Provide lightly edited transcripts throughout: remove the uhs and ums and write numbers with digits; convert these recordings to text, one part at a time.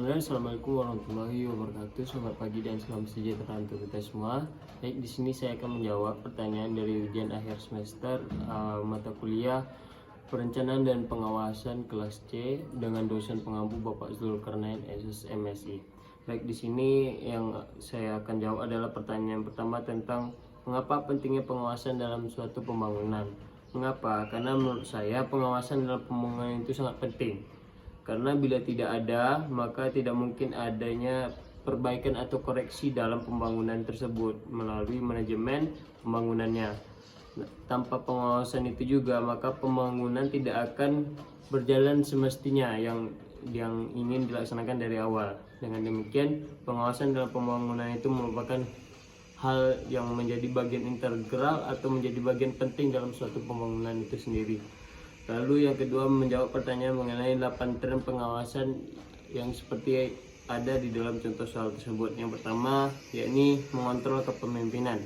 Bismillah, Assalamualaikum warahmatullahi wabarakatuh. Selamat pagi dan selamat sejahtera untuk kita semua. Baik, di sini saya akan menjawab pertanyaan dari ujian akhir semester mata kuliah Perencanaan dan Pengawasan kelas C dengan dosen pengampu Bapak Zulkarnain SSMSI. Baik, di sini yang saya akan jawab adalah pertanyaan pertama tentang mengapa pentingnya pengawasan dalam suatu pembangunan. Mengapa? Karena menurut saya pengawasan dalam pembangunan itu sangat penting. Karena bila tidak ada, maka tidak mungkin adanya perbaikan atau koreksi dalam pembangunan tersebut melalui manajemen pembangunannya. Tanpa pengawasan itu juga, maka pembangunan tidak akan berjalan semestinya yang ingin dilaksanakan dari awal. Dengan demikian, pengawasan dalam pembangunan itu merupakan hal yang menjadi bagian integral atau menjadi bagian penting dalam suatu pembangunan itu sendiri. Lalu yang kedua, menjawab pertanyaan mengenai 8 tren pengawasan yang seperti ada di dalam contoh soal tersebut. Yang pertama, yakni mengontrol kepemimpinan.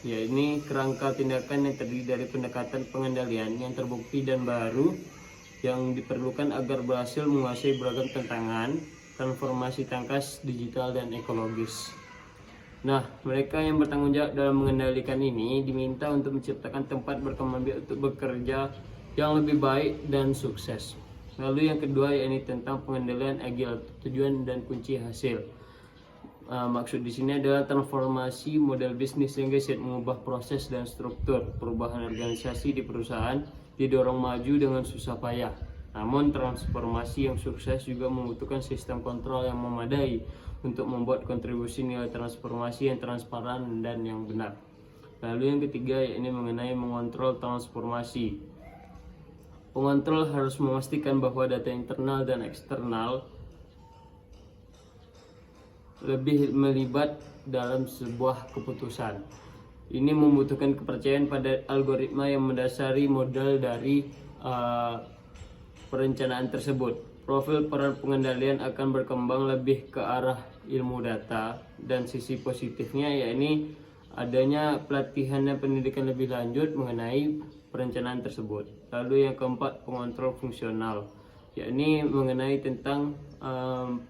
Yakni kerangka tindakan yang terdiri dari pendekatan pengendalian yang terbukti dan baru yang diperlukan agar berhasil menguasai beragam tantangan transformasi tangkas digital dan ekologis. Nah, mereka yang bertanggung jawab dalam mengendalikan ini diminta untuk menciptakan tempat berkembang biak untuk bekerja yang lebih baik dan sukses. Lalu yang kedua, yakni tentang pengendalian agile, tujuan dan kunci hasil. Maksud di sini adalah transformasi model bisnis yang gesit, mengubah proses dan struktur. Perubahan organisasi di perusahaan didorong maju dengan susah payah. Namun transformasi yang sukses juga membutuhkan sistem kontrol yang memadai untuk membuat kontribusi nilai transformasi yang transparan dan yang benar. Lalu yang ketiga, yakni mengenai mengontrol transformasi. Pengontrol harus memastikan bahwa data internal dan eksternal lebih melibat dalam sebuah keputusan. Ini membutuhkan kepercayaan pada algoritma yang mendasari modal dari perencanaan tersebut. Profil peran pengendalian akan berkembang lebih ke arah ilmu data, dan sisi positifnya yakni adanya pelatihan dan pendidikan lebih lanjut mengenai perencanaan tersebut. Lalu yang keempat, pengontrol fungsional, yakni mengenai tentang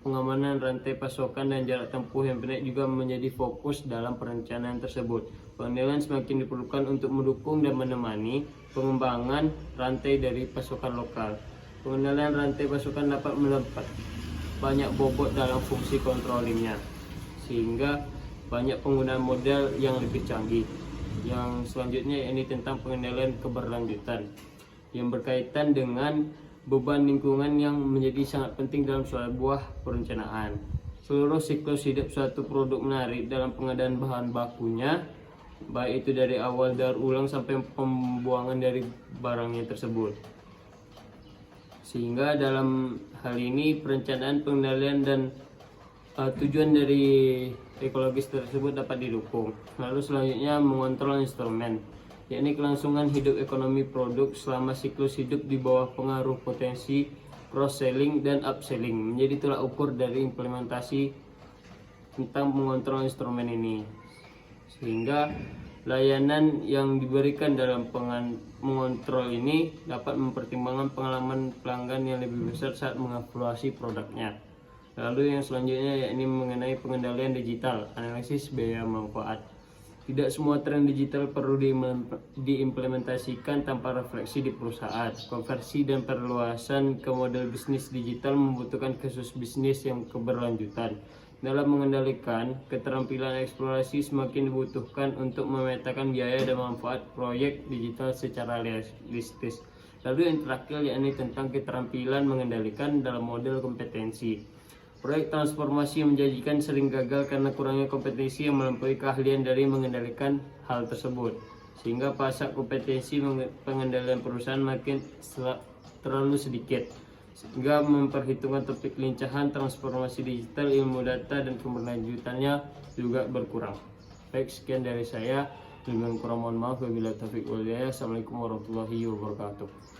pengamanan rantai pasokan dan jarak tempuh yang pendek juga menjadi fokus dalam perencanaan tersebut. Pengendalian semakin diperlukan untuk mendukung dan menemani pengembangan rantai dari pasokan lokal. Pengendalian rantai pasokan dapat melepas banyak bobot dalam fungsi controllingnya, sehingga banyak penggunaan model yang lebih canggih. Yang selanjutnya ini tentang pengendalian keberlanjutan yang berkaitan dengan beban lingkungan yang menjadi sangat penting dalam sebuah perencanaan. Seluruh siklus hidup suatu produk menarik dalam pengadaan bahan bakunya, baik itu dari awal daur ulang sampai pembuangan dari barangnya tersebut. Sehingga dalam hal ini perencanaan, pengendalian dan tujuan dari ekologis tersebut dapat didukung. Lalu selanjutnya mengontrol instrumen, yakni kelangsungan hidup ekonomi produk selama siklus hidup di bawah pengaruh potensi cross selling dan upselling menjadi tolak ukur dari implementasi tentang mengontrol instrumen ini, sehingga layanan yang diberikan dalam mengontrol ini dapat mempertimbangkan pengalaman pelanggan yang lebih besar saat mengevaluasi produknya. Lalu yang selanjutnya yakni mengenai pengendalian digital, analisis biaya manfaat. Tidak semua tren digital perlu diimplementasikan tanpa refleksi di perusahaan. Konversi dan perluasan ke model bisnis digital membutuhkan kasus bisnis yang keberlanjutan. Dalam mengendalikan, keterampilan eksplorasi semakin dibutuhkan untuk memetakan biaya dan manfaat proyek digital secara realistis. Lalu yang terakhir yakni tentang keterampilan mengendalikan dalam model kompetensi. Proyek transformasi yang menjanjikan sering gagal karena kurangnya kompetensi yang melampaui keahlian dari mengendalikan hal tersebut, sehingga pasak kompetensi pengendalian perusahaan makin terlalu sedikit, sehingga memperhitungkan topik kelincahan transformasi digital, ilmu data dan keberlanjutannya juga berkurang. Baik, sekian dari saya. Dengan kurang mohon maaf. Wabillahi taufiq wal hidayah. Assalamualaikum warahmatullahi wabarakatuh.